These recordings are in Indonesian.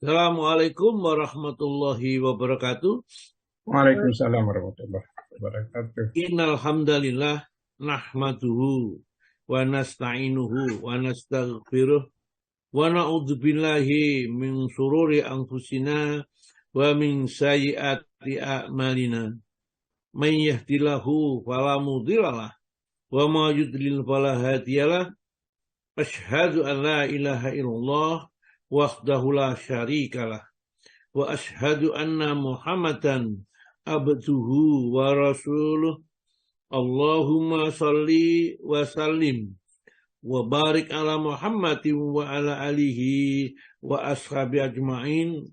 Assalamualaikum warahmatullahi wabarakatuh. Waalaikumsalam warahmatullahi wabarakatuh. Innal hamdalillah nahmaduhu wa nasta'inuhu wa nastaghfiruh wa na'udzu billahi min shururi anfusina wa min sayyiati a'malina. May yahdihillahu fala mudhillalah wa may yudlil fala hadiyalah. Asyhadu an la ilaha illallah wahdahu la syarikalah wa asyhadu anna Muhammadan abduhu wa rasuluh. Allahumma salli wa sallim wa barik ala Muhammadin wa ala alihi wa ashabi ajma'in.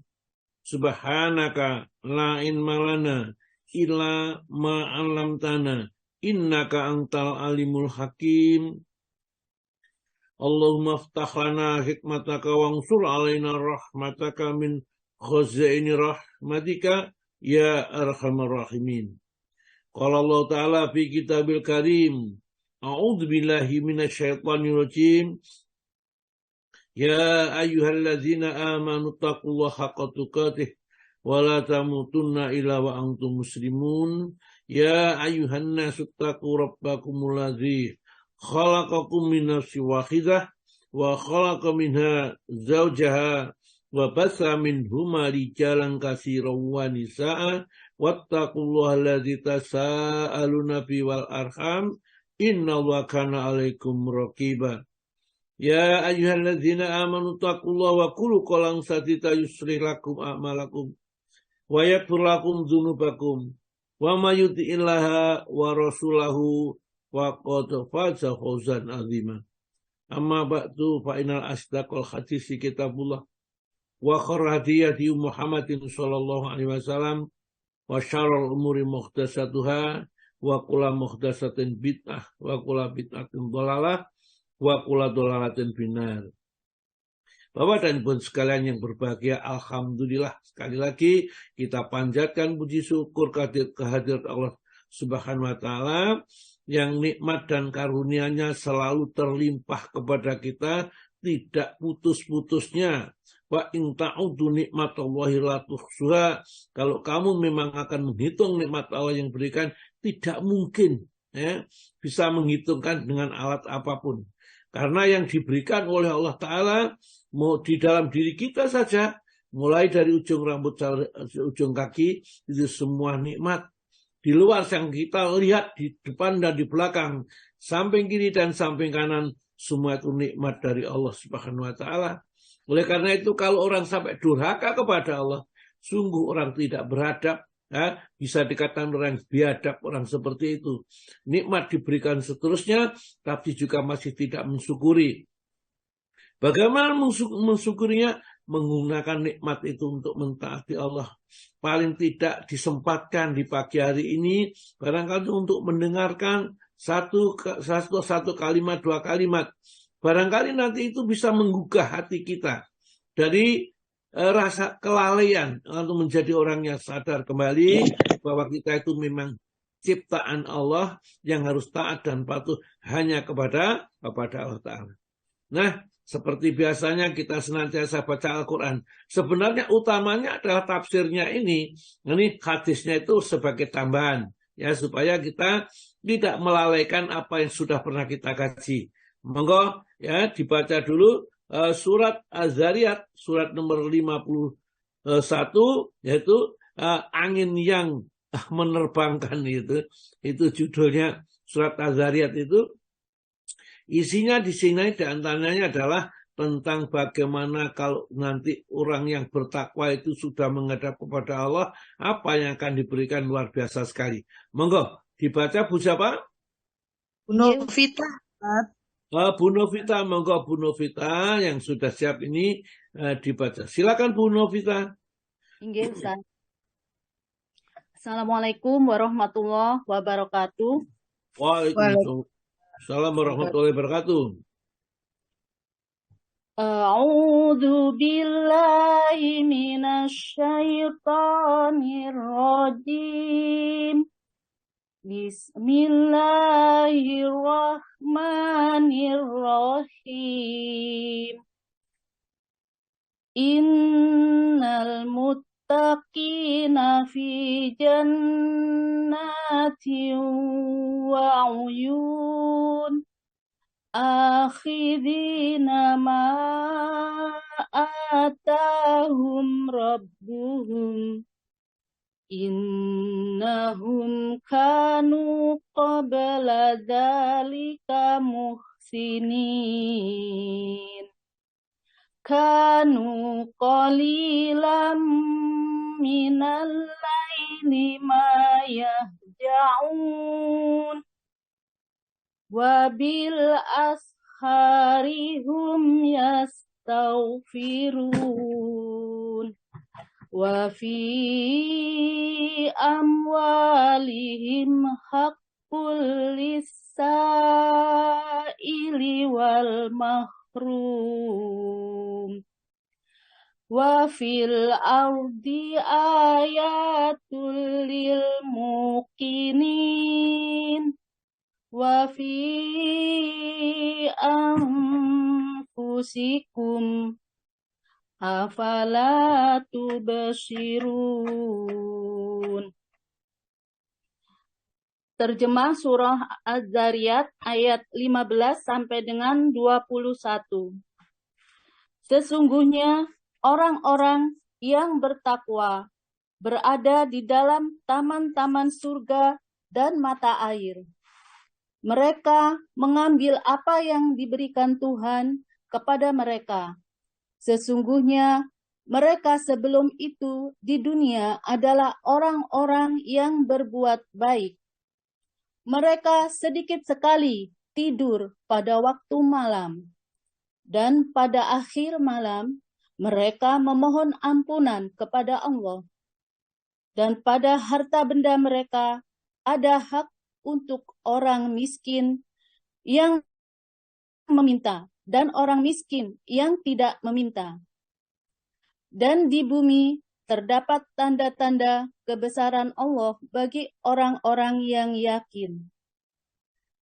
Subhanaka la ilma lana illa ma 'allamtana innaka antal alimul hakim. Allahumma aftah lana hikmataka wansur alaina rahmataka min khazaini rahmatika ya arhamar rahimin. Qala Allah Ta'ala fi kitabil karim, a'udzu billahi minasyaitonir rajim. Ya ayyuhalladzina amanu taqullaha haqqa tuqatih wa la tamutunna illa wa antum muslimun. Ya ayyuhan nasu taqu rabbakumul ladzi khalaqakum min nafsin wahidah wa khalaqa minha zawjaha wa basa minhuma rijalan katsiran wa nisaa wattaqullaha alladzi tasaaluna bihi wal arham innallaha kana 'alaikum raqiba. Ya ayyuhalladzina amanu taqullaha wa qulu qawlan sadida yuslih lakum a'malakum wa yaghfir lakum dzunubakum wa may yuti'illaha wa rasulahu wa qad faza fawzan 'azima. Amma ba'du fa innal asdaqal hadisi kitabullah wa khairul hadi Muhammadin sallallahu alaihi wasallam wa syarrul umuri muhdatsatuha wa kullu muhdatsatin bid'ah wa kullu bid'atin dhalalah wa kullu dhalalatin finnar. Bapak dan Ibu sekalian yang berbahagia, alhamdulillah sekali lagi kita panjatkan puji syukur kehadirat Allah Subhanahu wa taala yang nikmat dan karunia-Nya selalu terlimpah kepada kita, tidak putus-putusnya. Wa in ta'uddu nikmatallahi la tuhsuha. Kalau kamu memang akan menghitung nikmat Allah yang berikan, tidak mungkin bisa menghitungkan dengan alat apapun. Karena yang diberikan oleh Allah Ta'ala mau di dalam diri kita saja, mulai dari ujung rambut sampai ujung kaki, itu semua nikmat. Di luar yang kita lihat di depan dan di belakang, samping kiri dan samping kanan, semua itu nikmat dari Allah Subhanahu wa taala. Oleh karena itu kalau orang sampai durhaka kepada Allah, sungguh orang tidak beradab, bisa dikatakan orang biadab, orang seperti itu. Nikmat diberikan seterusnya, tapi juga masih tidak mensyukuri. Bagaimana mensyukurinya? Menggunakan nikmat itu untuk mentaati Allah. Paling tidak disempatkan di pagi hari ini, barangkali untuk mendengarkan satu kalimat, dua kalimat. Barangkali nanti itu bisa menggugah hati kita dari rasa kelalaian untuk menjadi orang yang sadar kembali bahwa kita itu memang ciptaan Allah yang harus taat dan patuh hanya kepada Allah Ta'ala. Nah, seperti biasanya kita senantiasa baca Al-Quran. Sebenarnya utamanya adalah tafsirnya ini. Ini hadisnya itu sebagai tambahan. Ya, supaya kita tidak melalaikan apa yang sudah pernah kita kaji. Monggo ya dibaca dulu surat Az-Zariyat, surat nomor 51, yaitu angin yang menerbangkan itu judulnya surat Az-Zariyat itu. Isinya di sini diantaranya adalah tentang bagaimana kalau nanti orang yang bertakwa itu sudah menghadap kepada Allah, apa yang akan diberikan luar biasa sekali. Monggo dibaca Bu siapa? Bu Novita. Bu Novita, monggo Bu Novita yang sudah siap ini dibaca. Silakan Bu Novita. Inggih, Ustaz. Assalamualaikum warahmatullahi wabarakatuh. Waalaikumsalam warahmatullahi wabarakatuh. A'udzu billahi minasyaitonir rajim. Bismillahirrahmanirrahim. muttaqina fi jannatin wa uyun akhidina ma atahum rabbuhum innahum kanu qabla dzalika muhsinin kanu qalilan minal laili ma yahja'un wa bil ashari hum yastaghfirun wa fi amwalihim haqqul lis-sa'ili wal mahrum wa fil ardi ayatul lil muqinin wa fi anfusikum afala tubsirun. Terjemah surah Az-Zariyat ayat 15 sampai dengan 21. Sesungguhnya orang-orang yang bertakwa berada di dalam taman-taman surga dan mata air. Mereka mengambil apa yang diberikan Tuhan kepada mereka. Sesungguhnya mereka sebelum itu di dunia adalah orang-orang yang berbuat baik. Mereka sedikit sekali tidur pada waktu malam. Dan pada akhir malam mereka memohon ampunan kepada Allah. Dan pada harta benda mereka ada hak untuk orang miskin yang meminta dan orang miskin yang tidak meminta. Dan di bumi terdapat tanda-tanda kebesaran Allah bagi orang-orang yang yakin.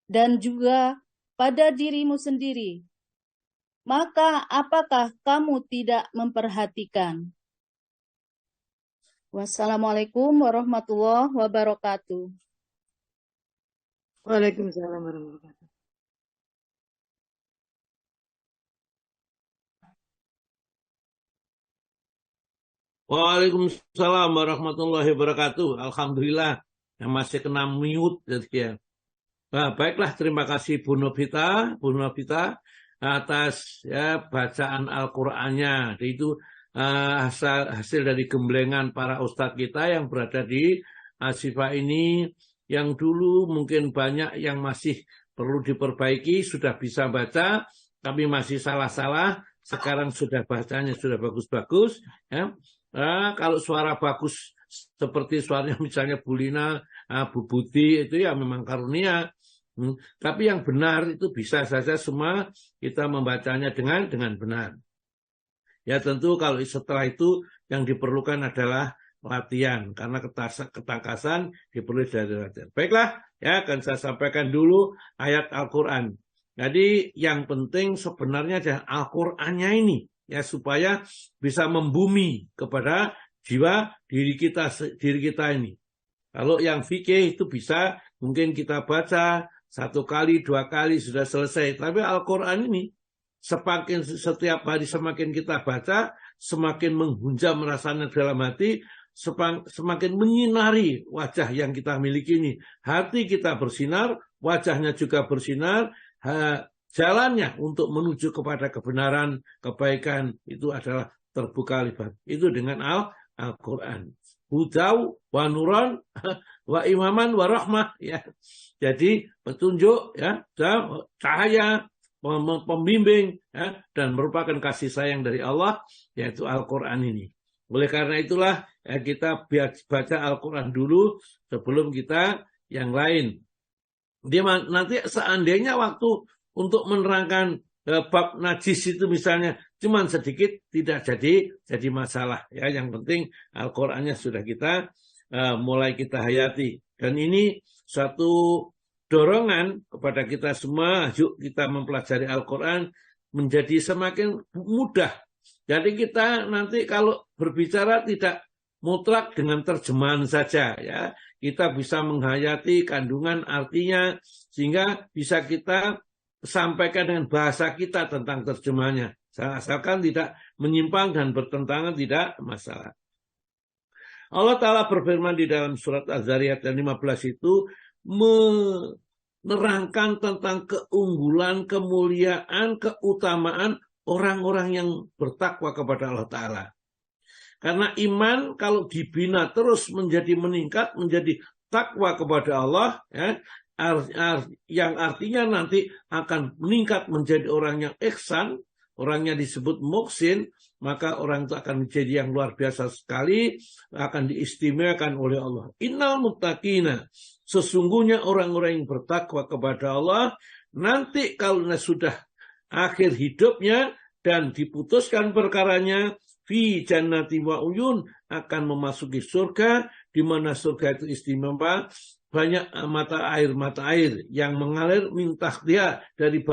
Dan juga pada dirimu sendiri. Maka apakah kamu tidak memperhatikan? Wassalamualaikum warahmatullahi wabarakatuh. Waalaikumsalam warahmatullahi wabarakatuh. Waalaikumsalam warahmatullahi wabarakatuh. Alhamdulillah yang masih kena mute jadi ya. Nah, baiklah, terima kasih Bu Novita atas ya bacaan Al-Qur'annya. Itu hasil dari gemblengan para ustadz kita yang berada di Ashifa ini, yang dulu mungkin banyak yang masih perlu diperbaiki, sudah bisa baca tapi masih salah-salah. Sekarang sudah bacanya sudah bagus-bagus ya. Kalau suara bagus seperti suaranya misalnya Bu Lina, Bu Budi, itu ya memang karunia. Tapi yang benar itu bisa saja semua kita membacanya dengan benar. Ya tentu kalau setelah itu yang diperlukan adalah latihan, karena ketangkasan diperlukan dari latihan. Baiklah, ya akan saya sampaikan dulu ayat Al-Quran. Jadi yang penting sebenarnya adalah Al-Qurannya ini, ya supaya bisa membumi kepada jiwa diri kita ini. Kalau yang fikih itu bisa mungkin kita baca 1 kali, 2 kali sudah selesai. Tapi Al-Quran ini setiap hari semakin kita baca, semakin menghunjam rasanya dalam hati, semakin menyinari wajah yang kita miliki ini. Hati kita bersinar, wajahnya juga bersinar, jalannya untuk menuju kepada kebenaran, kebaikan itu adalah terbuka lebar. Itu dengan Al-Quran. Hudau wa nuran wa imaman wa rahmah, ya. Jadi petunjuk, ya, cahaya, pembimbing, ya, dan merupakan kasih sayang dari Allah, yaitu Al-Quran ini. Oleh karena itulah ya, kita baca Al-Quran dulu sebelum kita yang lain. Dia nanti seandainya waktu untuk menerangkan bab najis itu misalnya cuman sedikit, tidak jadi masalah, ya. Yang penting Al-Qur'annya sudah kita mulai kita hayati, dan ini suatu dorongan kepada kita semua. Yuk kita mempelajari Al-Qur'an menjadi semakin mudah Jadi kita nanti kalau berbicara tidak mutlak dengan terjemahan saja ya. Kita bisa menghayati kandungan artinya sehingga bisa kita sampaikan dengan bahasa kita tentang terjemahannya. Asalkan tidak menyimpang dan bertentangan tidak masalah. Allah Ta'ala berfirman di dalam surat Az-Zariyat 15 itu menerangkan tentang keunggulan, kemuliaan, keutamaan orang-orang yang bertakwa kepada Allah Ta'ala. Karena iman kalau dibina terus menjadi meningkat, menjadi takwa kepada Allah, ya, yang artinya nanti akan meningkat menjadi orang yang ihsan, orangnya disebut muhsin, maka orang itu akan menjadi yang luar biasa sekali, akan diistimewakan oleh Allah. Innal muttaqina, sesungguhnya orang-orang yang bertakwa kepada Allah, nanti kalau sudah akhir hidupnya dan diputuskan perkaranya, fi jannati wa uyun, akan memasuki surga, di mana surga itu istimewa, banyak mata air yang mengalir mintah dia dari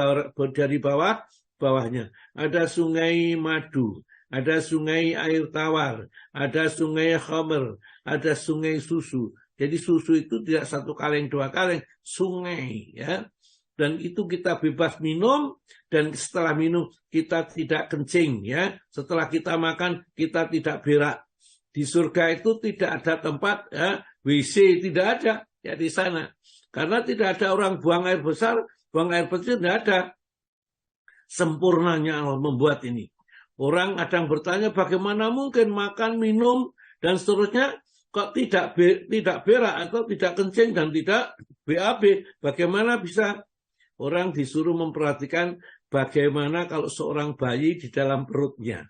bawahnya. Ada sungai madu, ada sungai air tawar, ada sungai khamr, ada sungai susu. Jadi susu itu tidak satu kaleng, dua kaleng, sungai ya. Dan itu kita bebas minum, dan setelah minum kita tidak kencing ya. Setelah kita makan kita tidak berak. Di surga itu tidak ada tempat ya, WC tidak ada ya di sana. Karena tidak ada orang buang air besar, buang air kecil tidak ada. Sempurnanya Allah membuat ini. Orang kadang bertanya bagaimana mungkin makan, minum dan seterusnya kok tidak berak atau tidak kencing dan tidak BAB. Bagaimana bisa? Orang disuruh memperhatikan bagaimana kalau seorang bayi di dalam perutnya.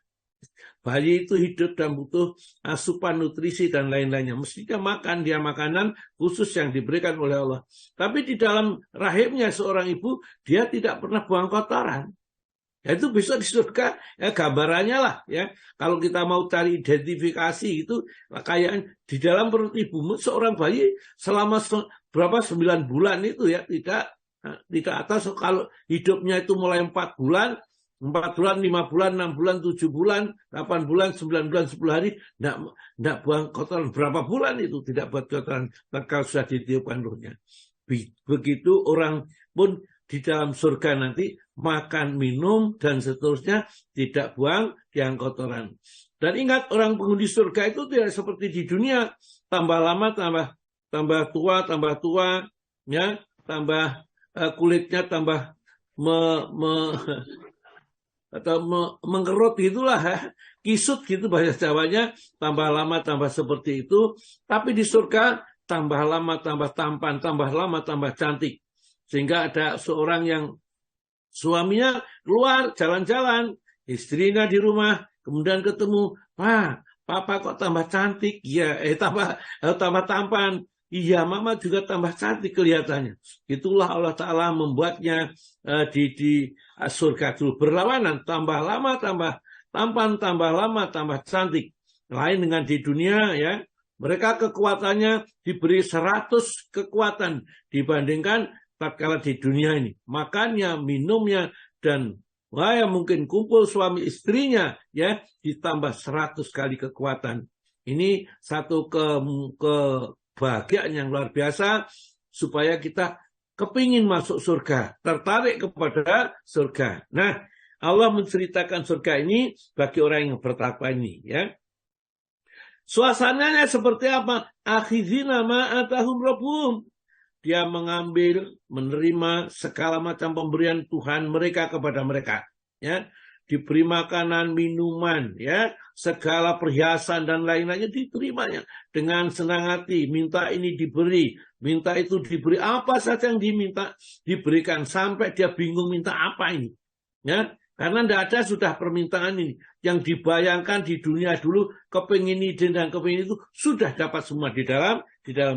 Bayi itu hidup dan butuh asupan nutrisi dan lain-lainnya. Mestinya makan dia makanan khusus yang diberikan oleh Allah. Tapi di dalam rahimnya seorang ibu, dia tidak pernah buang kotoran. Ya, itu bisa di surga, ya gambarannya lah ya. Kalau kita mau cari identifikasi itu kayak di dalam perut ibumu seorang bayi selama berapa 9 bulan itu ya tidak atas. Kalau hidupnya itu mulai 4 bulan, 5 bulan, 6 bulan, 7 bulan, 8 bulan, 9 bulan, 10 hari, tidak buang kotoran. Berapa bulan itu tidak buat kotoran, kalau sudah ditiupkan ruhnya. Begitu orang pun di dalam surga nanti, makan, minum, dan seterusnya, tidak buang yang kotoran. Dan ingat, orang penghuni surga itu tidak seperti di dunia, tambah lama, tambah tua, ya, tambah kulitnya tambah mengerut gitulah, kisut gitu bahasa Jawanya, tambah lama tambah seperti itu. Tapi di surga tambah lama tambah tampan, tambah lama tambah cantik. Sehingga ada seorang yang suaminya keluar jalan-jalan, istrinya di rumah, kemudian ketemu, papa kok tambah cantik, ya, tambah tampan. Iya, mama juga tambah cantik kelihatannya. Itulah Allah Ta'ala membuatnya di surga dulu. Berlawanan, tambah lama, tambah tampan, tambah lama, tambah cantik. Lain dengan di dunia ya. Mereka kekuatannya diberi 100 kekuatan dibandingkan tatkala di dunia ini. Makannya, minumnya, dan mungkin kumpul suami istrinya ya ditambah 100 kali kekuatan. Ini satu kebahagiaan yang luar biasa supaya kita kepingin masuk surga, tertarik kepada surga. Nah, Allah menceritakan surga ini bagi orang yang bertakwa ini ya. Suasananya seperti apa? Akhizina ma atahum rabbuhum. Dia mengambil, menerima segala macam pemberian Tuhan mereka kepada mereka ya. Diberi makanan, minuman, ya, segala perhiasan dan lain-lainnya diterimanya dengan senang hati. Minta ini diberi, minta itu diberi, apa saja yang diminta diberikan sampai dia bingung minta apa ini, ya, karena tidak ada sudah permintaan ini yang dibayangkan di dunia dulu, kepingin ini dan kepingin itu sudah dapat semua di dalam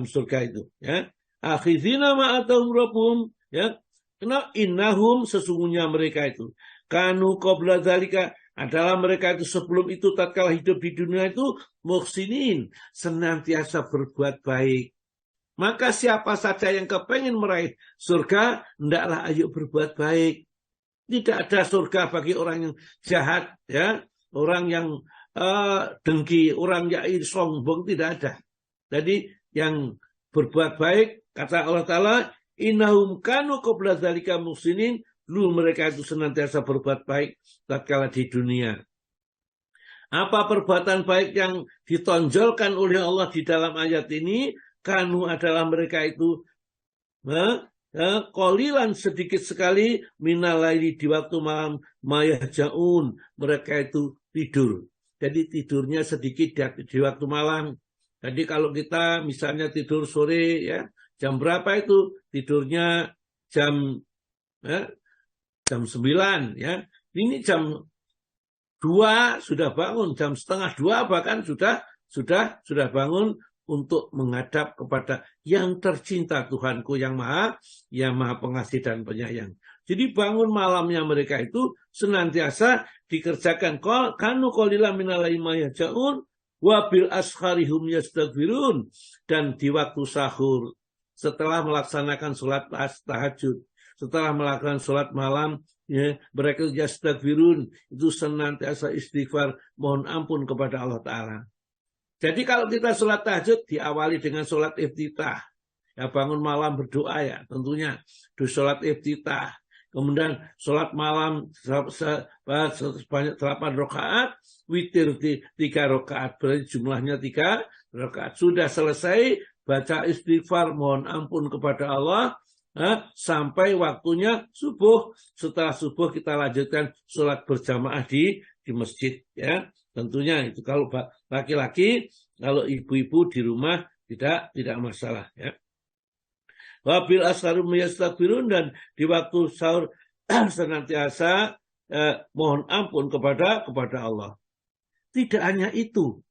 surga itu, ya. Akhizina ma'atahum rabbuhum, ya, karena innahum sesungguhnya mereka itu kanu qabla dzalika adalah mereka itu sebelum itu tatkala hidup di dunia itu muhsinin, senantiasa berbuat baik. Maka siapa saja yang kepengen meraih surga, hendaklah ayo berbuat baik. Tidak ada surga bagi orang yang jahat ya. orang yang dengki, orang yang sombong, tidak ada. Jadi yang berbuat baik, kata Allah Ta'ala, innahum kanu qabla dzalika muhsinin, dulu mereka itu senantiasa berbuat baik tatkala di dunia. Apa perbuatan baik yang ditonjolkan oleh Allah di dalam ayat ini? Kanu adalah mereka itu qalilan sedikit sekali minalaili di waktu malam mayahjaun, mereka itu tidur. Jadi tidurnya sedikit di waktu malam. Jadi kalau kita misalnya tidur sore ya, jam berapa itu? Tidurnya jam 9 ya. Ini jam 2 sudah bangun, jam setengah 2 bahkan sudah bangun untuk menghadap kepada yang tercinta, Tuhanku yang maha pengasih dan penyayang. Jadi bangun malamnya mereka itu senantiasa dikerjakan kanu qalilan minal-laili ma yahjaun wa bil asharihum yastaghfirun, dan di waktu sahur setelah melaksanakan sholat tahajud, setelah melakukan sholat malam, ya, mereka yastaghfirun, itu senantiasa istighfar, mohon ampun kepada Allah Ta'ala. Jadi kalau kita sholat tahajud diawali dengan sholat iftitah, ya, bangun malam berdoa ya, tentunya di sholat iftitah. Kemudian sholat malam sebanyak 8 rakaat, witir 3 rakaat, berarti jumlahnya 3 rakaat. Sudah selesai baca istighfar, mohon ampun kepada Allah, sampai waktunya subuh. Setelah subuh kita lanjutkan sholat berjamaah di masjid ya. Tentunya itu kalau laki-laki, kalau ibu-ibu di rumah tidak masalah ya. Wabil asharum yastaghfirun, dan di waktu sahur senantiasa mohon ampun kepada Allah. Tidak hanya itu,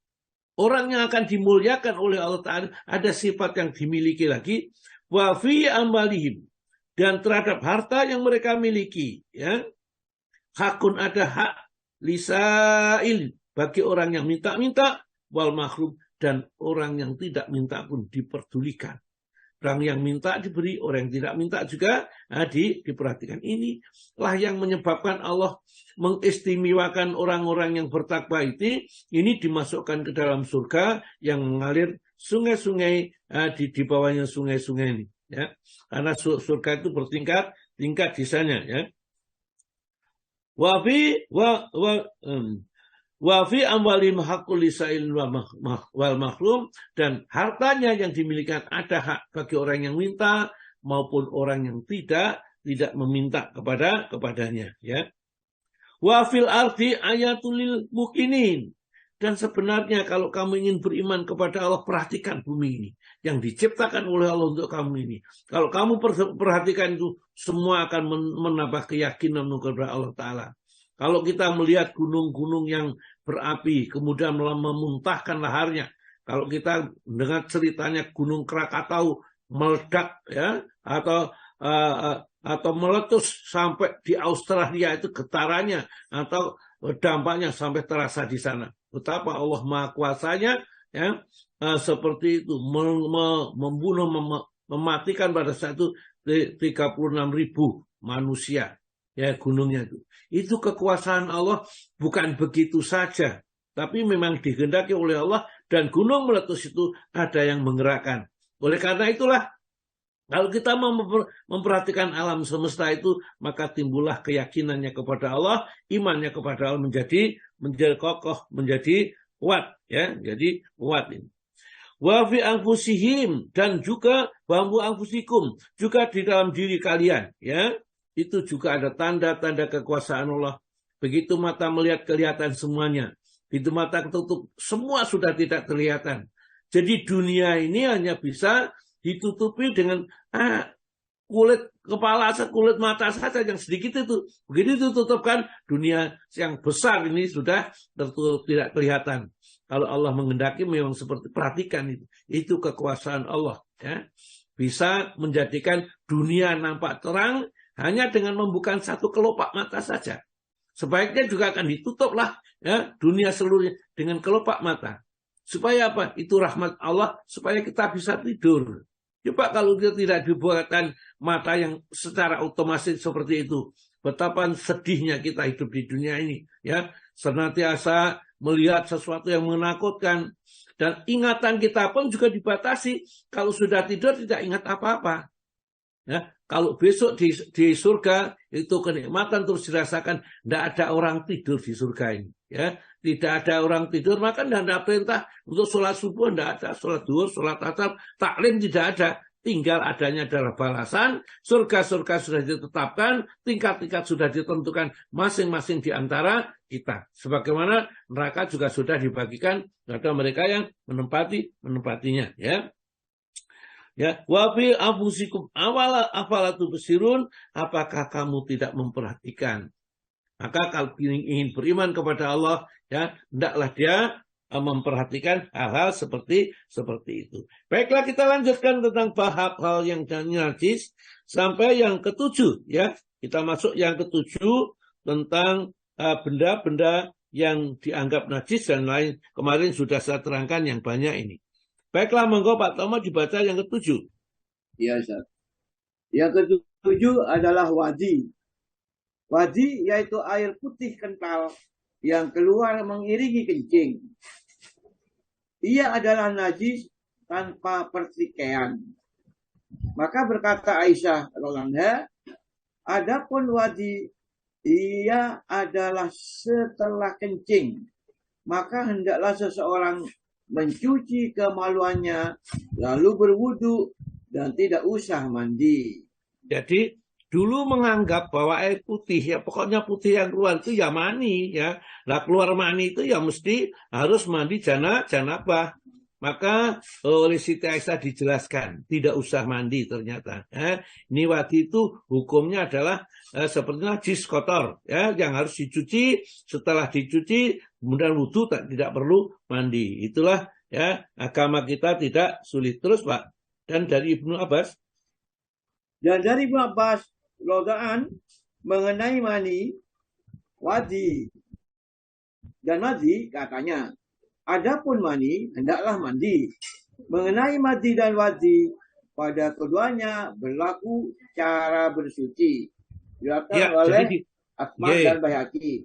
orang yang akan dimuliakan oleh Allah Ta'ala ada sifat yang dimiliki lagi, wa fi amwalihim, dan terhadap harta yang mereka miliki ya, hakun, ada hak, lisail, bagi orang yang minta-minta, wal mahrum, dan orang yang tidak minta pun diperdulikan. Orang yang minta diberi, orang yang tidak minta juga diperhatikan. Inilah yang menyebabkan Allah mengistimewakan orang-orang yang bertakwa ini dimasukkan ke dalam surga yang mengalir sungai-sungai, di bawahnya sungai-sungai ini ya. Karena surga itu bertingkat-tingkat di sana ya. Wa fi amwalihim haqqul lisail wal mahrum, dan hartanya yang dimiliki ada hak bagi orang yang minta maupun orang yang tidak meminta kepadanya ya. Wa fil ardi ayatul lil muqinin, dan sebenarnya kalau kamu ingin beriman kepada Allah, perhatikan bumi ini yang diciptakan oleh Allah untuk kamu ini. Kalau kamu perhatikan itu, semua akan menambah keyakinan kepada Allah Ta'ala. Kalau kita melihat gunung-gunung yang berapi, kemudian memuntahkan laharnya. Kalau kita dengar ceritanya Gunung Krakatau meledak ya, atau meletus sampai di Australia, itu getarannya atau dampaknya sampai terasa di sana. Betapa Allah Maha Kuasanya ya, seperti itu membunuh, mematikan pada saat itu 36.000 manusia. Ya, gunungnya itu kekuasaan Allah, bukan begitu saja, tapi memang dikehendaki oleh Allah, dan gunung meletus itu ada yang menggerakkan. Oleh karena itulah, kalau kita memperhatikan alam semesta itu, maka timbullah keyakinannya kepada Allah, imannya kepada Allah menjadi kokoh, menjadi kuat ya, jadi kuat ini. Wa fi anfusihim, dan juga wa anfusikum, juga di dalam diri kalian ya. Itu juga ada tanda-tanda kekuasaan Allah. Begitu mata melihat, kelihatan semuanya. Begitu mata ketutup, semua sudah tidak kelihatan. Jadi dunia ini hanya bisa ditutupi dengan kulit kepala, kulit mata saja yang sedikit itu. Begitu ditutupkan, dunia yang besar ini sudah tertutup, tidak kelihatan. Kalau Allah menghendaki memang seperti, perhatikan itu. Itu kekuasaan Allah ya. Bisa menjadikan dunia nampak terang hanya dengan membuka satu kelopak mata saja. Sebaiknya juga akan ditutuplah ya, dunia seluruhnya dengan kelopak mata. Supaya apa? Itu rahmat Allah, supaya kita bisa tidur. Coba kalau kita tidak dibuatkan mata yang secara otomatis seperti itu, betapa sedihnya kita hidup di dunia ini ya. senantiasa melihat sesuatu yang menakutkan. Dan ingatan kita pun juga dibatasi. Kalau sudah tidur tidak ingat apa-apa. Ya, kalau besok di surga itu kenikmatan terus dirasakan, tidak ada orang tidur di surga ini. Ya, tidak ada orang tidur, maka tidak ada perintah untuk sholat subuh, tidak ada sholat duhur, sholat asar, taklim tidak ada. Tinggal adanya adalah balasan, surga-surga sudah ditetapkan, tingkat-tingkat sudah ditentukan masing-masing di antara kita. Sebagaimana neraka juga sudah dibagikan kepada mereka yang menempatinya. Ya. Ya, wafi abusikum awala afalatu besirun, apakah kamu tidak memperhatikan? Maka kalau ingin beriman kepada Allah, ya, hendaklah dia memperhatikan hal-hal seperti itu. Baiklah, kita lanjutkan tentang bahas hal yang najis sampai yang ketujuh, ya. Kita masuk yang ketujuh tentang benda-benda yang dianggap najis dan lain. Kemarin sudah saya terangkan yang banyak ini. Baiklah, monggo Pak Tomo dibaca yang ketujuh. Iya, Ustaz. Yang ketujuh adalah wadi. Wadi yaitu air putih kental yang keluar mengiringi kencing. Ia adalah najis tanpa pertikaian. Maka berkata Aisyah radhiyallahu anha, adapun wadi ia adalah setelah kencing, maka hendaklah seseorang mencuci kemaluannya lalu berwudu dan tidak usah mandi. Jadi dulu menganggap bahwa air putih, ya pokoknya putih yang keluar itu ya mani, ya. Nah, keluar mani itu ya mesti harus mandi janabah. Maka oleh Siti Aisyah dijelaskan tidak usah mandi ternyata. Ini wadi itu hukumnya adalah seperti najis kotor, ya, yang harus dicuci. Setelah dicuci kemudian wudu tidak perlu mandi. Itulah, ya, agama kita tidak sulit. Terus Pak, dan dari Ibnu Abbas. Dan dari Ibnu Abbas lodaan mengenai mani, wadi dan madi katanya, adapun mani hendaklah mandi. Mengenai madi dan wadi, pada keduanya berlaku cara bersuci. Diriwayatkan oleh Ahmad dan Baihaqi.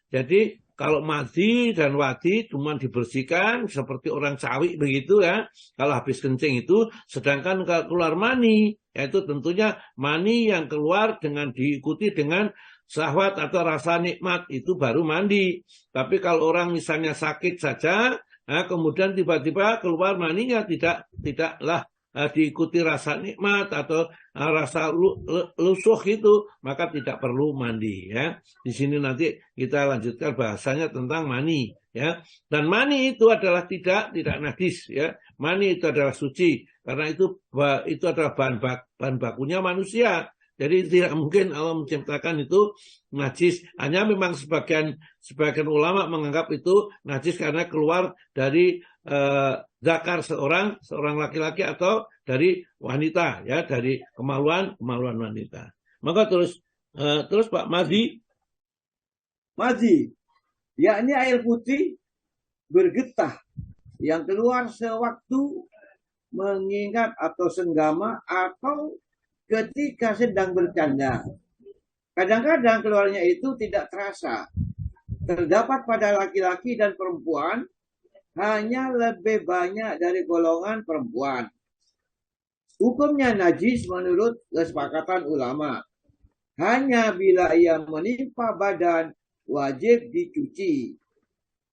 Jadi kalau madi dan wadi cuma dibersihkan seperti orang cawi begitu, ya. Kalau habis kencing itu, sedangkan kalau keluar mani, yaitu tentunya mani yang keluar dengan diikuti dengan syahwat atau rasa nikmat, itu baru mandi. Tapi kalau orang misalnya sakit saja, kemudian tiba-tiba keluar maninya tidaklah diikuti rasa nikmat atau rasa lusuh itu, maka tidak perlu mandi, ya. Di sini nanti kita lanjutkan bahasanya tentang mani, ya. Dan mani itu adalah tidak najis, ya. Mani itu adalah suci karena itu adalah bahan bakunya manusia. Jadi tidak mungkin Allah menciptakan itu najis. Hanya memang sebagian ulama menganggap itu najis karena keluar dari zakar seorang laki-laki atau dari wanita, ya, dari kemaluan wanita. Maka terus Pak Madi, yakni air putih bergetah yang keluar sewaktu mengingat atau senggama atau ketika sedang bercanda. Kadang-kadang keluarnya itu tidak terasa. Terdapat pada laki-laki dan perempuan, hanya lebih banyak dari golongan perempuan. Hukumnya najis menurut kesepakatan ulama. Hanya bila ia menimpa badan, wajib dicuci.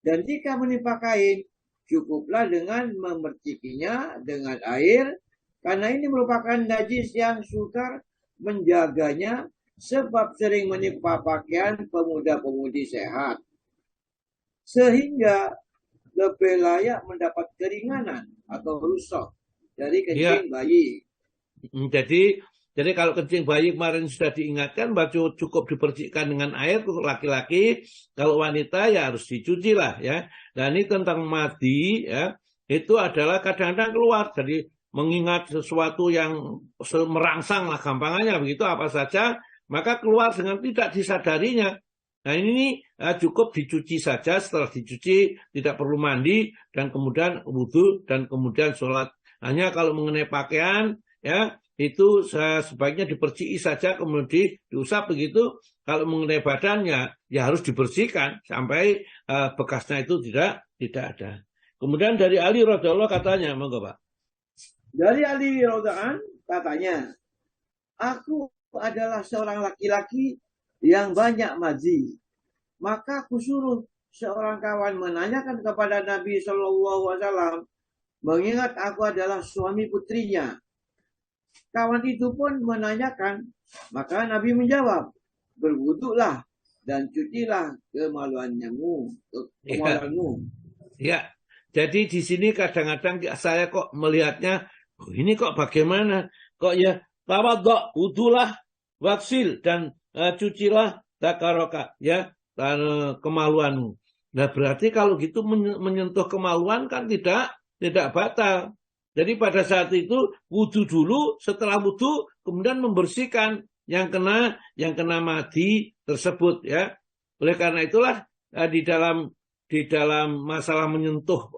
Dan jika menimpa kain, cukuplah dengan memercikinya dengan air, karena ini merupakan najis yang sukar menjaganya, sebab sering menimpa pakaian pemuda-pemudi sehat. Sehingga lebih layak mendapat keringanan atau rusak dari kencing bayi. Jadi kalau kencing bayi kemarin sudah diingatkan, baju cukup dipercikkan dengan air untuk laki-laki, kalau wanita ya harus dicuci lah, ya. Dan ini tentang madi, ya, itu adalah kadang-kadang keluar dari mengingat sesuatu yang merangsang lah gampangannya begitu, apa saja, maka keluar dengan tidak disadarinya. Nah ini cukup dicuci saja, setelah dicuci tidak perlu mandi, dan kemudian wudhu, dan kemudian sholat. Hanya kalau mengenai pakaian, ya, itu sebaiknya diperciki saja, kemudian diusap begitu. Kalau mengenai badannya, ya harus dibersihkan sampai bekasnya itu tidak ada. Kemudian dari Ali radhiyallahu katanya, monggo Pak. Dari Ali radhiyallahu katanya, aku adalah seorang laki-laki yang banyak mazi. Maka aku suruh seorang kawan menanyakan kepada Nabi SAW, mengingat aku adalah suami putrinya. Kawan itu pun menanyakan, maka Nabi menjawab, berwuduklah dan cucilah kemaluanmu. Ya, jadi di sini kadang-kadang saya kok melihatnya, ini kok bagaimana? Kok ya, tawaddo, wudulah, waksil dan cucilah takaroka, ya, kemaluanmu. Nah berarti kalau gitu menyentuh kemaluan kan tidak batal. Jadi pada saat itu wudu dulu, setelah wudu kemudian membersihkan yang kena madi tersebut, ya. Oleh karena itulah di dalam masalah menyentuh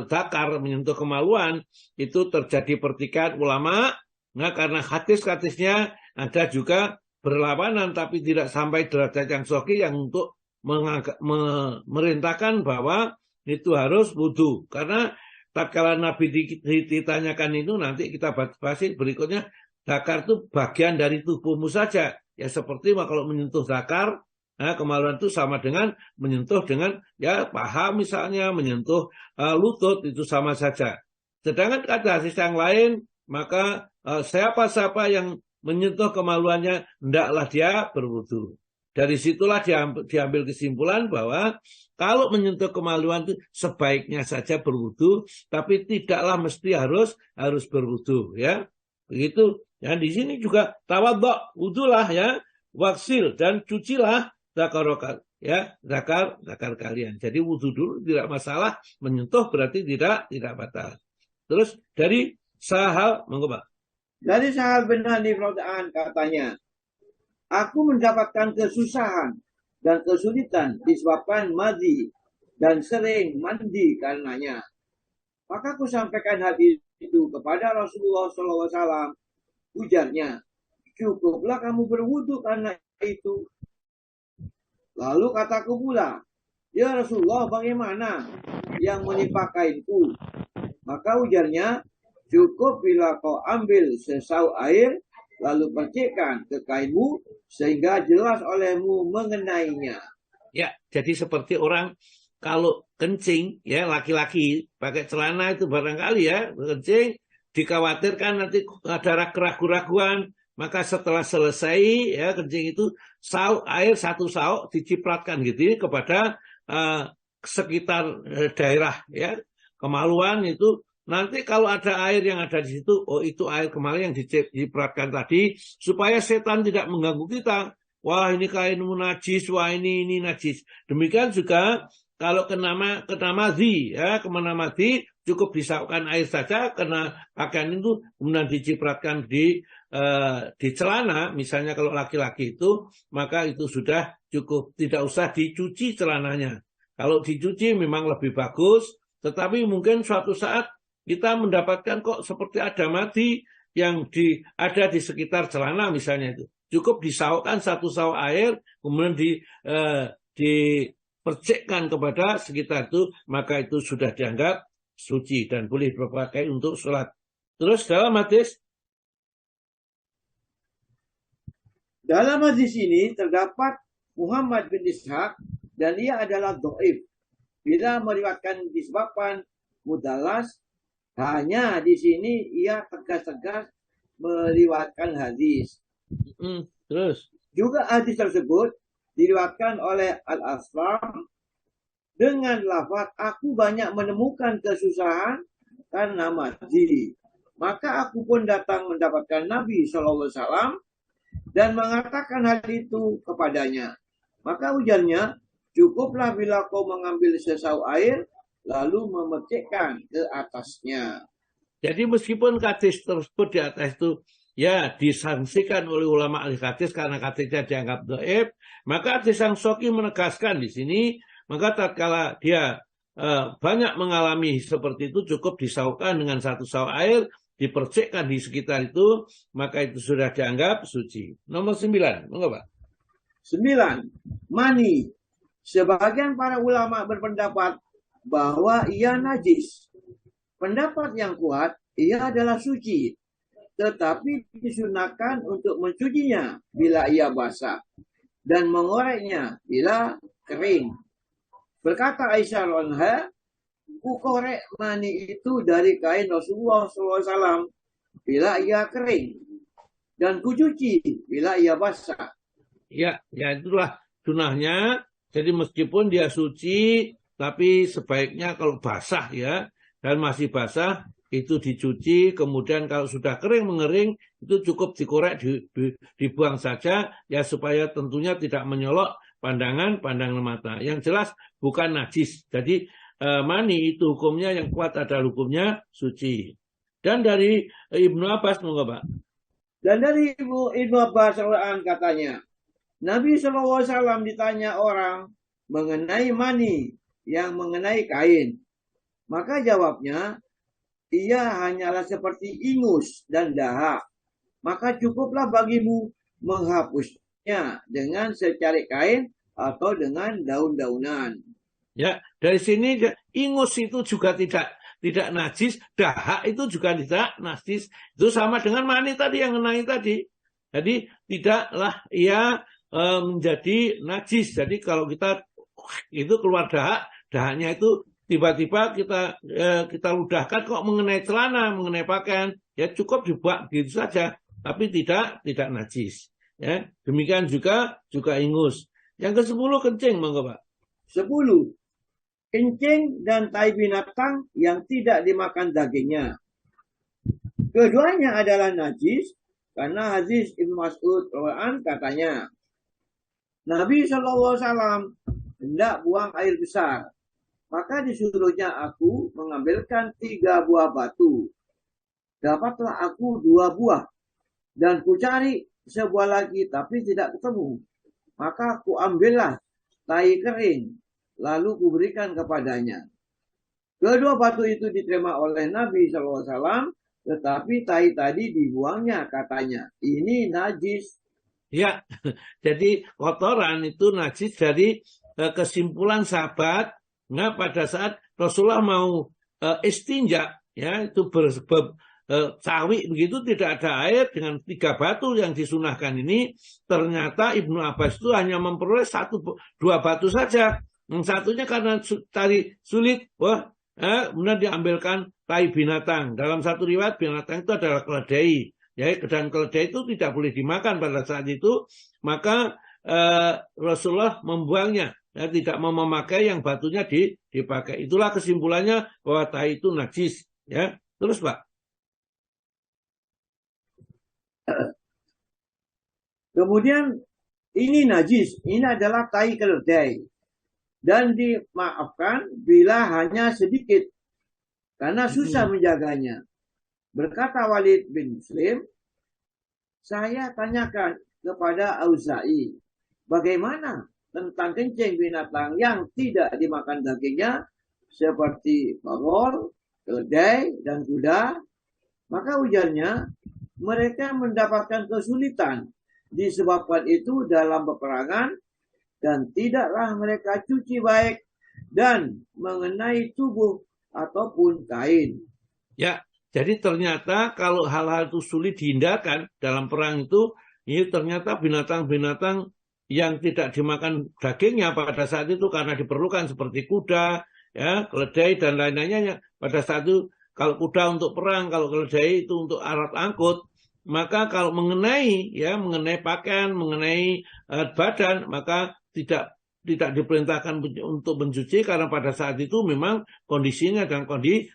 zakar, menyentuh kemaluan itu terjadi pertikaian ulama. Nah karena hadis-hadisnya ada juga berlawanan, tapi tidak sampai derajat yang sahih yang untuk memerintahkan bahwa itu harus wudu. Karena tatkala Nabi ditanyakan itu, nanti kita bahas berikutnya, zakar itu bagian dari tubuhmu saja. Ya seperti kalau menyentuh zakar, nah, kemaluan itu sama dengan menyentuh dengan ya paha misalnya, menyentuh lutut, itu sama saja. Sedangkan ada hadis yang lain, maka siapa-siapa yang menyentuh kemaluannya, hendaklah dia berwudu. Dari situlah diambil kesimpulan bahwa kalau menyentuh kemaluan itu sebaiknya saja berwudu, tapi tidaklah mesti harus berwudu, ya. Begitu. Ya di sini juga tawaddo, wudulah, ya, waksil dan cucilah zakarokat, ya, zakar kalian. Jadi wudu dulu tidak masalah, menyentuh berarti tidak batal. Terus dari Sahal, monggo Pak. Dari Sahal bin Hanif radhiyallahu katanya, aku mendapatkan kesusahan dan kesulitan disebabkan madhi dan sering mandi karenanya. Maka aku sampaikan hadis itu kepada Rasulullah SAW. Ujarnya, cukuplah kamu berwudu karena itu. Lalu kataku pula, ya Rasulullah, bagaimana yang menimpa kainku? Maka ujarnya, cukup bila kau ambil sesauk air, lalu percikkan ke kainmu, sehingga jelas olehmu mengenainya. Ya, jadi seperti orang kalau kencing, ya, laki-laki pakai celana itu barangkali, ya, kencing, dikhawatirkan nanti ada keraguan-keraguan, maka setelah selesai, ya, kencing itu air satu sauk dicipratkan gitu kepada sekitar daerah, ya, kemaluan itu. Nanti kalau ada air yang ada di situ, oh itu air kemaluan yang dicipratkan tadi, supaya setan tidak mengganggu kita. Wah ini kainmu najis, wah ini najis. Demikian juga kalau kena madhi, ya, kemana madhi, cukup disaukkan air saja, kena pakaian itu kemudian dicipratkan di celana, misalnya kalau laki-laki itu, maka itu sudah cukup, tidak usah dicuci celananya. Kalau dicuci memang lebih bagus, tetapi mungkin suatu saat kita mendapatkan kok seperti ada madhi yang ada di sekitar celana misalnya itu. Cukup disaukkan satu sauk air, kemudian dipercikkan kepada sekitar itu, maka itu sudah dianggap suci dan boleh dipakai untuk sholat. Terus dalam hadis ini terdapat Muhammad bin Ishaq dan ia adalah dhaif. Bila meriwayatkan disebabkan mudallas, hanya di sini ia tegas-tegas meriwayatkan hadis. Terus juga hadis tersebut diriwayatkan oleh Al-Aslam dengan lafaz aku banyak menemukan kesusahan karena madhi. Maka aku pun datang mendapatkan Nabi SAW dan mengatakan hal itu kepadanya. Maka ujarnya, cukuplah bila kau mengambil sesauk air lalu memercikkan ke atasnya. Jadi meskipun hadis tersebut di atas itu ya disangsikan oleh ulama ahli hadis karena hadisnya dianggap dhaif, maka hadis yang sahih menegaskan di sini, maka tatkala dia banyak mengalami seperti itu, cukup disaukkan dengan satu sauk air, dipercikkan di sekitar itu, maka itu sudah dianggap suci. Nomor 9, monggo Pak. 9. Mani. Sebagian para ulama berpendapat bahwa ia najis. Pendapat yang kuat, ia adalah suci, tetapi disunahkan untuk mencucinya bila ia basah dan mengoreknya bila kering. Berkata Aisyah radhiyallahu, ku korek mani itu dari kain Rasulullah SAW bila ia kering, dan ku cuci bila ia basah. Ya itulah sunahnya. Jadi meskipun dia suci, tapi sebaiknya kalau basah ya, dan masih basah, itu dicuci, kemudian kalau sudah kering mengering, itu cukup dikorek, dibuang saja, ya supaya tentunya tidak menyolok pandangan mata. Yang jelas bukan najis. Jadi mani itu hukumnya yang kuat adalah hukumnya suci. Dan dari Ibnu Abbas, monggo Pak. Dan dari Ibnu Abbas katanya, Nabi SAW ditanya orang mengenai mani yang mengenai kain. Maka jawabnya, ia hanyalah seperti ingus dan dahak. Maka cukuplah bagimu menghapusnya dengan secarik kain atau dengan daun-daunan. Ya, dari sini ingus itu juga tidak najis, dahak itu juga tidak najis. Itu sama dengan mani tadi yang mengenai tadi. Jadi tidaklah ia menjadi najis. Jadi kalau kita itu keluar dahaknya itu tiba-tiba kita ludahkan kok mengenai celana, mengenai pakaian, ya cukup dibuat gitu saja, tapi tidak najis. Ya, demikian juga ingus. Yang ke-10 kencing, monggo Pak. 10. Kencing dan tai binatang yang tidak dimakan dagingnya. Keduanya adalah najis karena hadis Ibnu Mas'ud radhiyallahu katanya, Nabi SAW hendak buang air besar. Maka disuruhnya aku mengambilkan 3 buah batu. Dapatlah aku 2 buah. Dan ku cari sebuah lagi tapi tidak ketemu. Maka ku ambillah tai kering. Lalu ku berikan kepadanya. Kedua batu itu diterima oleh Nabi SAW. Tetapi tai tadi dibuangnya katanya. Ini najis. Ya, jadi kotoran itu najis. Jadi kesimpulan sahabat, nah, pada saat Rasulullah mau istinja, ya itu cawi begitu, tidak ada air dengan 3 batu yang disunahkan ini, ternyata Ibnu Abbas itu hanya memperoleh 1-2 batu saja. Yang satunya karena cari sulit, kemudian diambilkan tai binatang. Dalam satu riwayat binatang itu adalah keledai. Ya, dan keledai itu tidak boleh dimakan pada saat itu, maka Rasulullah membuangnya. Ya, tidak mau memakai yang batunya dipakai. Itulah kesimpulannya bahwa tai itu najis. Ya, terus Pak. Kemudian ini najis. Ini adalah tai keledai. Dan dimaafkan bila hanya sedikit. Karena susah menjaganya. Berkata Walid bin Muslim, saya tanyakan kepada Auza'i, bagaimana tentang kencing binatang yang tidak dimakan dagingnya, seperti bagol, keledai, dan kuda? Maka ujarnya, mereka mendapatkan kesulitan disebabkan itu dalam peperangan, dan tidaklah mereka cuci baik dan mengenai tubuh ataupun kain. Ya, jadi ternyata kalau hal-hal itu sulit dihindarkan dalam perang itu, ini ternyata binatang-binatang yang tidak dimakan dagingnya pada saat itu karena diperlukan seperti kuda, ya, keledai dan lain-lainnya. Pada saat itu kalau kuda untuk perang, kalau keledai itu untuk alat angkut, maka kalau mengenai pakaian, mengenai badan, maka tidak diperintahkan untuk mencuci karena pada saat itu memang kondisinya dalam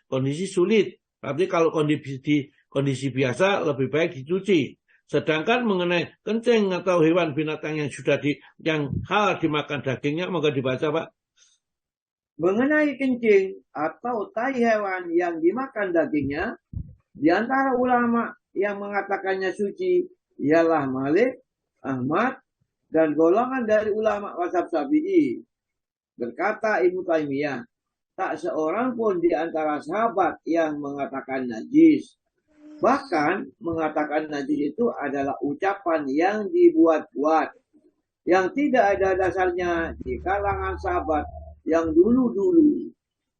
kondisi sulit. Tapi kalau kondisi biasa lebih baik dicuci. Sedangkan mengenai kencing atau hewan binatang yang yang halal dimakan dagingnya, maka dibaca Pak. Mengenai kencing atau tai hewan yang dimakan dagingnya, di antara ulama yang mengatakannya suci ialah Malik, Ahmad, dan golongan dari ulama mazhab Syafi'i. Berkata Ibnu Taimiyah, tak seorang pun di antara sahabat yang mengatakan najis. Bahkan mengatakan najis itu adalah ucapan yang dibuat-buat, yang tidak ada dasarnya di kalangan sahabat yang dulu-dulu.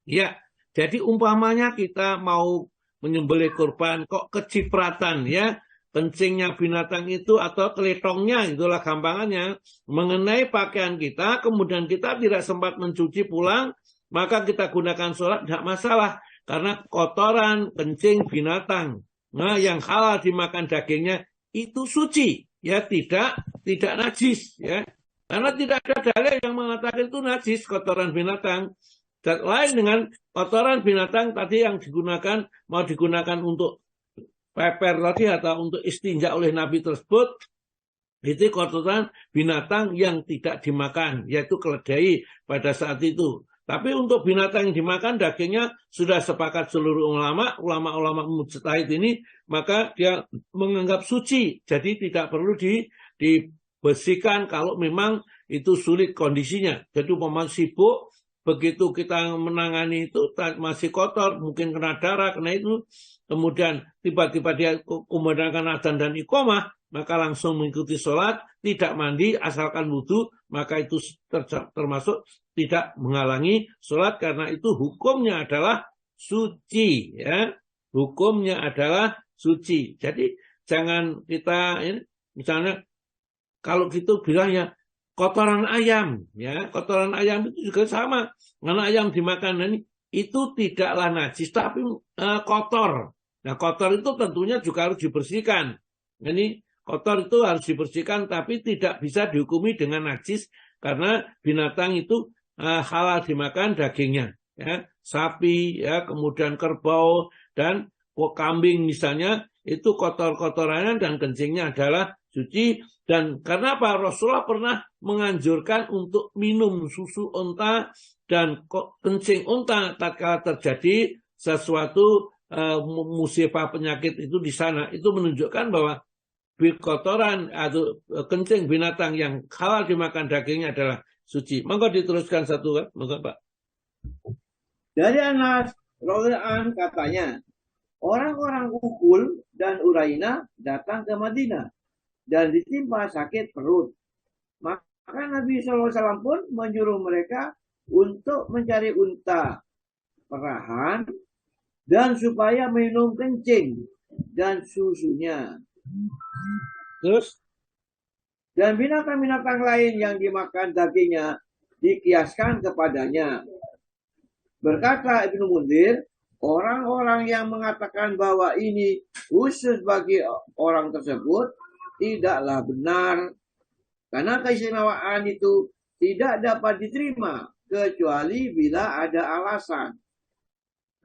Ya, jadi umpamanya kita mau menyembelih kurban kok kecipratan ya, kencingnya binatang itu atau keletongnya, itulah gampangannya, mengenai pakaian kita, kemudian kita tidak sempat mencuci pulang, maka kita gunakan sholat, tidak masalah. Karena kotoran, kencing binatang, nah yang halal dimakan dagingnya, itu suci, ya tidak najis, ya. Karena tidak ada dalil yang mengatakan itu najis, kotoran binatang. Dan lain dengan kotoran binatang tadi yang mau digunakan untuk peper tadi atau untuk istinja oleh Nabi tersebut, itu kotoran binatang yang tidak dimakan, yaitu keledai pada saat itu. Tapi untuk binatang yang dimakan dagingnya sudah sepakat seluruh ulama mujtahid ini, maka dia menganggap suci, jadi tidak perlu dibersihkan kalau memang itu sulit kondisinya. Jadi umpama sibuk, begitu kita menangani itu masih kotor, mungkin kena darah, kena itu, kemudian tiba-tiba dia kumandangkan adzan dan iqamah, maka langsung mengikuti sholat, tidak mandi, asalkan wudhu, maka itu termasuk tidak menghalangi sholat, karena itu hukumnya adalah suci, ya. Hukumnya adalah suci. Jadi jangan kita misalnya kalau gitu bilangnya kotoran ayam, ya, kotoran ayam itu juga sama. Karena ayam dimakan itu tidaklah najis, tapi kotor. Nah, kotor itu tentunya juga harus dibersihkan. Ini kotor itu harus dibersihkan, tapi tidak bisa dihukumi dengan najis karena binatang itu halal dimakan dagingnya, ya, sapi, ya, kemudian kerbau dan kambing misalnya itu kotor-kotorannya dan kencingnya adalah suci. Dan karena apa? Rasulullah pernah menganjurkan untuk minum susu unta dan kencing unta tatkala terjadi sesuatu musibah penyakit itu di sana. Itu menunjukkan bahwa kotoran atau kencing binatang yang halal dimakan dagingnya adalah suci. Monggo diteruskan satu, monggo Pak. Dari Anas radhiyallahu anhu katanya, orang-orang Ukul dan Uraina datang ke Madinah dan ditimpa sakit perut. Maka Nabi SAW pun menyuruh mereka untuk mencari unta perahan dan supaya minum kencing dan susunya. Terus? Dan binatang-binatang lain yang dimakan dagingnya dikiaskan kepadanya. Berkata Ibnu Munzir, orang-orang yang mengatakan bahwa ini khusus bagi orang tersebut tidaklah benar. Karena keistimewaan itu tidak dapat diterima kecuali bila ada alasan.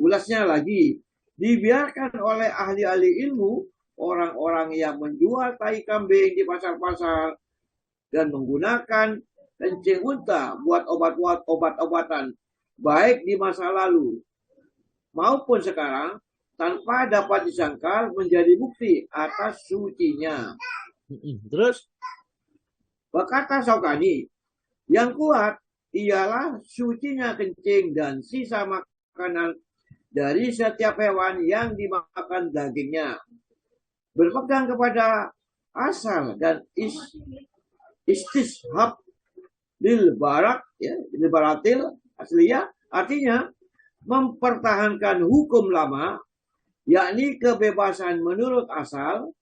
Ulasnya lagi, dibiarkan oleh ahli-ahli ilmu, orang-orang yang menjual tai kambing di pasar-pasar dan menggunakan kencing unta buat obat-obatan, baik di masa lalu maupun sekarang, tanpa dapat disangkal menjadi bukti atas sucinya. Terus? Berkata Syaukani, yang kuat ialah sucinya kencing dan sisa makanan dari setiap hewan yang dimakan dagingnya. Berpegang kepada asal dan istishab lil barak, ya, lil baratil asliyah, artinya mempertahankan hukum lama, yakni kebebasan menurut asal,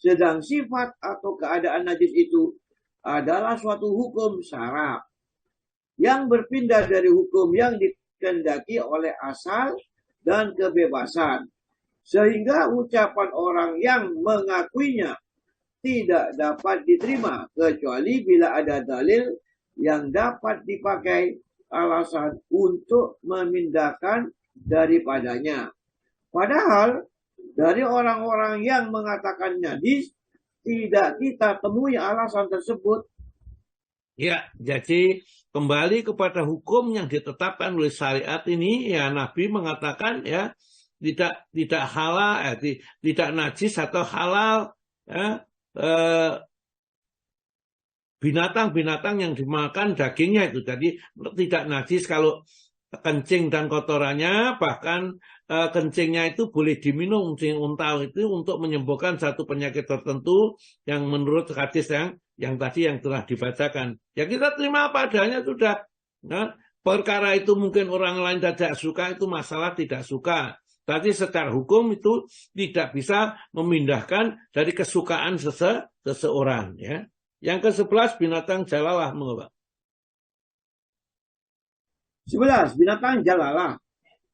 sedang sifat atau keadaan najis itu adalah suatu hukum syara yang berpindah dari hukum yang dikehendaki oleh asal dan kebebasan. Sehingga ucapan orang yang mengakuinya tidak dapat diterima kecuali bila ada dalil yang dapat dipakai alasan untuk memindahkan daripadanya. Padahal dari orang-orang yang mengatakan najis tidak kita temui alasan tersebut. Ya, jadi kembali kepada hukum yang ditetapkan oleh syariat ini, ya Nabi mengatakan ya tidak halal, tidak najis atau halal, ya, binatang-binatang yang dimakan dagingnya itu. Jadi tidak najis kalau kencing dan kotorannya, bahkan kencingnya itu boleh diminum, kencing unta itu untuk menyembuhkan satu penyakit tertentu yang menurut hadis yang tadi yang telah dibacakan. Ya kita terima apa adanya sudah. Nah, perkara itu mungkin orang lain tidak suka, itu masalah tidak suka. Tapi secara hukum itu tidak bisa memindahkan dari kesukaan seseorang. Ya. Yang ke-11 binatang jalalah, mengapa? 11. Binatang jalalah.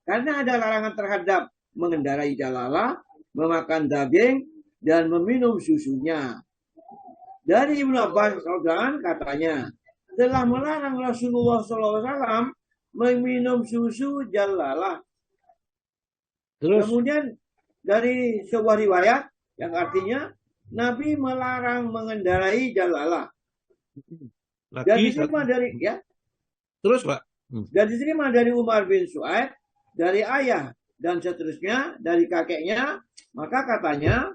Karena ada larangan terhadap mengendarai jalalah, memakan daging, dan meminum susunya. Dari Ibnu Abbas katanya, telah melarang Rasulullah SAW meminum susu jalalah. Terus? Kemudian dari sebuah riwayat yang artinya Nabi melarang mengendarai jalalah. Dan diterima dari Terus Pak? Dan diterima dari Umar bin Su'aib, dari ayah dan seterusnya dari kakeknya, maka katanya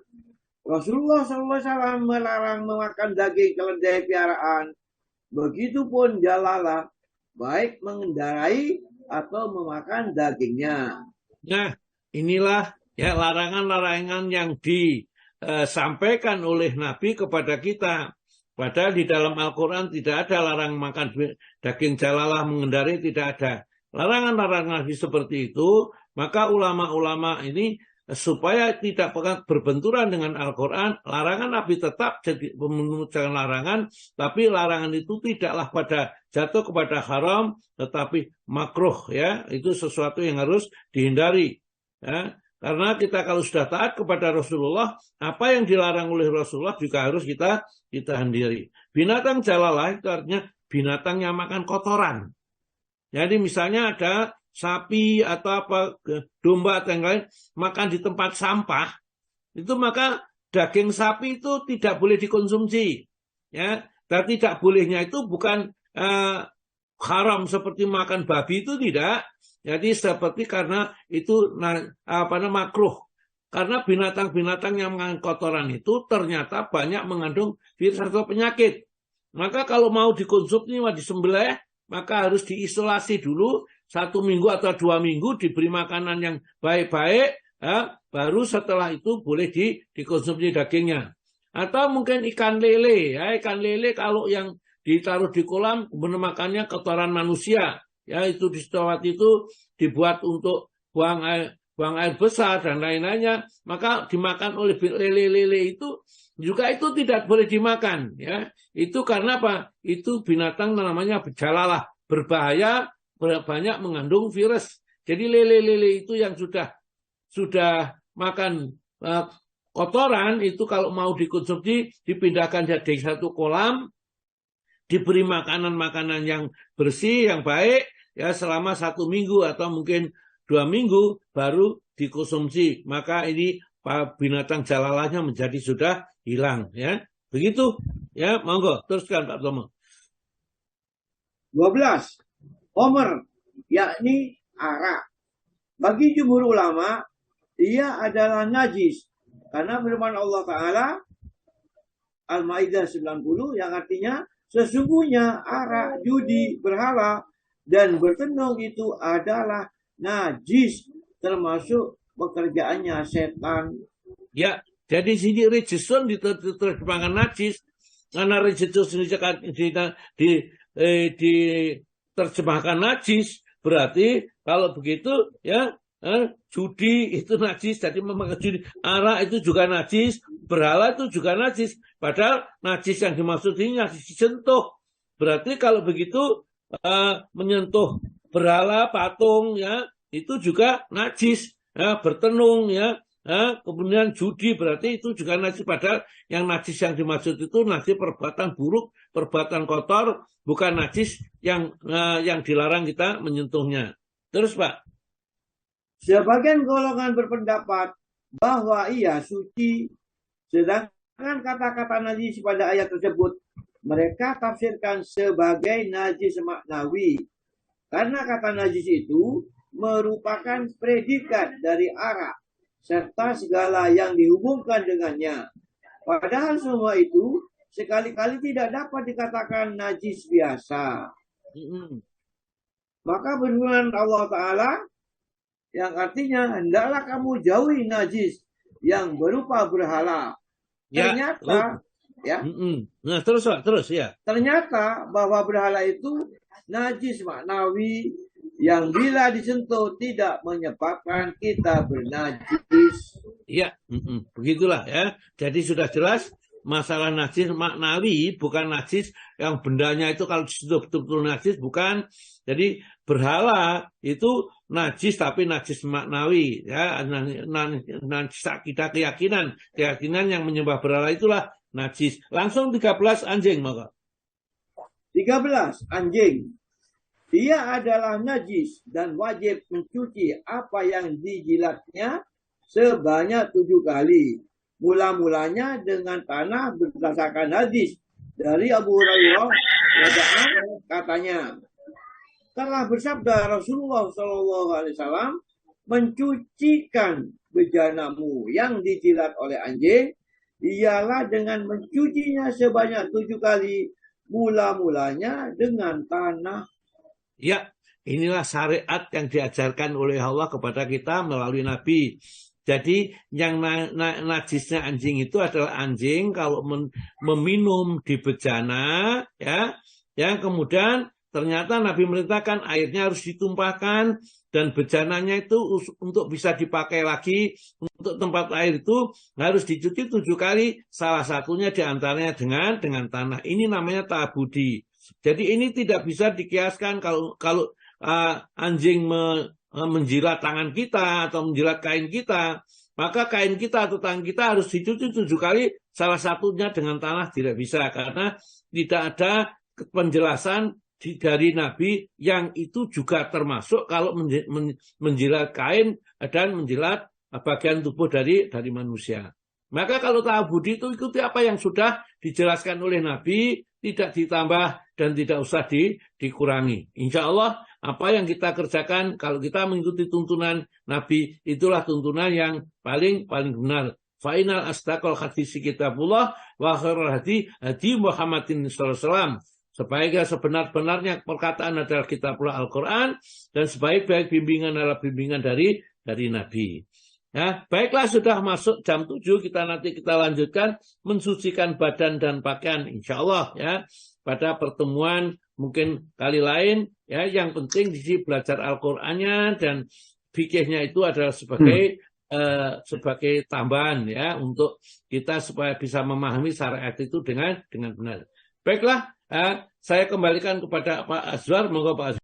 Rasulullah SAW melarang memakan daging keledai piaraan, begitupun jalalah, baik mengendarai atau memakan dagingnya. Nah, inilah ya larangan-larangan yang disampaikan oleh Nabi kepada kita. Padahal di dalam Al-Quran tidak ada larang makan daging jalalah, mengendarai, tidak ada. Larangan-larangan seperti itu, maka ulama-ulama ini supaya tidak berbenturan dengan Al-Quran, larangan Nabi tetap jadi menunjukkan larangan, tapi larangan itu tidaklah pada jatuh kepada haram, tetapi makruh, ya, itu sesuatu yang harus dihindari, ya. Karena kita kalau sudah taat kepada Rasulullah, apa yang dilarang oleh Rasulullah juga harus kita hindari. Binatang jalalah itu artinya binatang yang makan kotoran. Jadi misalnya ada sapi atau apa, domba atau yang lain makan di tempat sampah, itu maka daging sapi itu tidak boleh dikonsumsi, ya. Dan tidak bolehnya itu bukan haram seperti makan babi, itu tidak. Jadi seperti karena itu makruh. Karena binatang-binatang yang makan kotoran itu ternyata banyak mengandung virus atau penyakit. Maka kalau mau dikonsumsi, disembelih, maka harus diisolasi dulu 1 minggu atau 2 minggu, diberi makanan yang baik-baik, ya, baru setelah itu boleh dikonsumsi dagingnya. Atau mungkin ikan lele, ya, ikan lele kalau yang ditaruh di kolam kemudian makannya kotoran manusia, ya, itu di tempat itu dibuat untuk buang air besar dan lain-lainnya, maka dimakan oleh lele-lele itu juga itu tidak boleh dimakan, ya. Itu karena apa? Itu binatang namanya jalalah, berbahaya, banyak mengandung virus. Jadi lele-lele itu yang sudah makan kotoran itu kalau mau dikonsumsi dipindahkan dari satu kolam, diberi makanan-makanan yang bersih, yang baik, ya, selama 1 minggu atau mungkin 2 minggu baru dikonsumsi. Maka ini binatang jalalahnya menjadi sudah hilang, ya. Begitu, ya, monggo teruskan Pak Tomo. 12. Homer, yakni arak. Bagi jumhur ulama, ia adalah najis karena firman Allah Ta'ala Al-Maidah 90 yang artinya sesungguhnya arak, judi, berhala, dan bertenung itu adalah najis, termasuk pekerjaannya setan. Ya, jadi sini rejesun diterjemahkan najis, karena rejesun diterjemahkan najis, berarti kalau begitu, ya, judi itu najis, jadi memakai judi, arak itu juga najis, berhala itu juga najis. Padahal najis yang dimaksud ini najis disentuh. Berarti kalau begitu menyentuh berhala, patung, ya, itu juga najis, ya, bertenung, ya. Kemudian judi berarti itu juga najis. Padahal yang najis yang dimaksud itu najis perbuatan buruk, perbuatan kotor, bukan najis yang dilarang kita menyentuhnya. Terus Pak. Sebagian golongan berpendapat bahwa ia suci, sedangkan kata-kata najis pada ayat tersebut mereka tafsirkan sebagai najis maknawi. Karena kata najis itu merupakan predikat dari arak serta segala yang dihubungkan dengannya. Padahal semua itu sekali-kali tidak dapat dikatakan najis biasa. Maka berfirman Allah Ta'ala yang artinya hendaklah kamu jauhi najis yang berupa berhala. Ya. Ternyata ya. Nah, terus ya. Ternyata bahwa berhala itu najis maknawi yang bila disentuh tidak menyebabkan kita bernajis. Ya, begitulah ya. Jadi sudah jelas masalah najis maknawi, bukan najis yang bendanya itu kalau disentuh betul-betul najis, bukan. Jadi berhala itu najis tapi najis maknawi ya, najis akidah keyakinan yang menyembah berhala itulah najis. Langsung 13 anjing maka. 13 anjing. Dia adalah najis dan wajib mencuci apa yang dijilatnya sebanyak 7 kali. Mula-mulanya dengan tanah berdasarkan hadis dari Abu Hurairah katanya, telah bersabda Rasulullah SAW, mencucikan bejanamu yang dijilat oleh anjing ialah dengan mencucinya sebanyak 7 kali, mula-mulanya dengan tanah. Ya, inilah syariat yang diajarkan oleh Allah kepada kita melalui Nabi. Jadi yang najisnya anjing itu adalah anjing kalau meminum di bejana, ya kemudian ternyata Nabi merintahkan airnya harus ditumpahkan dan bejananya itu untuk bisa dipakai lagi untuk tempat air itu harus dicuci 7 kali, salah satunya diantaranya dengan tanah. Ini namanya ta'budi. Jadi ini tidak bisa dikiaskan kalau anjing menjilat tangan kita atau menjilat kain kita, maka kain kita atau tangan kita harus dicuci 7 kali, salah satunya dengan tanah tidak bisa, karena tidak ada penjelasan dari Nabi yang itu juga termasuk kalau menjilat kain dan menjilat bagian tubuh dari manusia. Maka kalau ta'budi itu ikuti apa yang sudah dijelaskan oleh Nabi, tidak ditambah dan tidak usah dikurangi. Insya Allah apa yang kita kerjakan kalau kita mengikuti tuntunan Nabi itulah tuntunan yang paling benar. Fa'inal astaqal hadisi kitabullah wa khairul hadi Muhammadin sallallahu alaihi wasallam. Sebaiknya sebenar-benarnya perkataan adalah kitabullah Al-Quran dan sebaik-baik bimbingan adalah bimbingan dari Nabi. Ya, baiklah sudah masuk jam 7, kita lanjutkan mensucikan badan dan pakaian insyaallah ya pada pertemuan mungkin kali lain ya. Yang penting di sini belajar Al-Qur'annya dan fikihnya itu adalah sebagai tambahan ya untuk kita supaya bisa memahami syariat itu dengan benar. Baiklah, saya kembalikan kepada Pak Azwar, monggo Pak Azwar.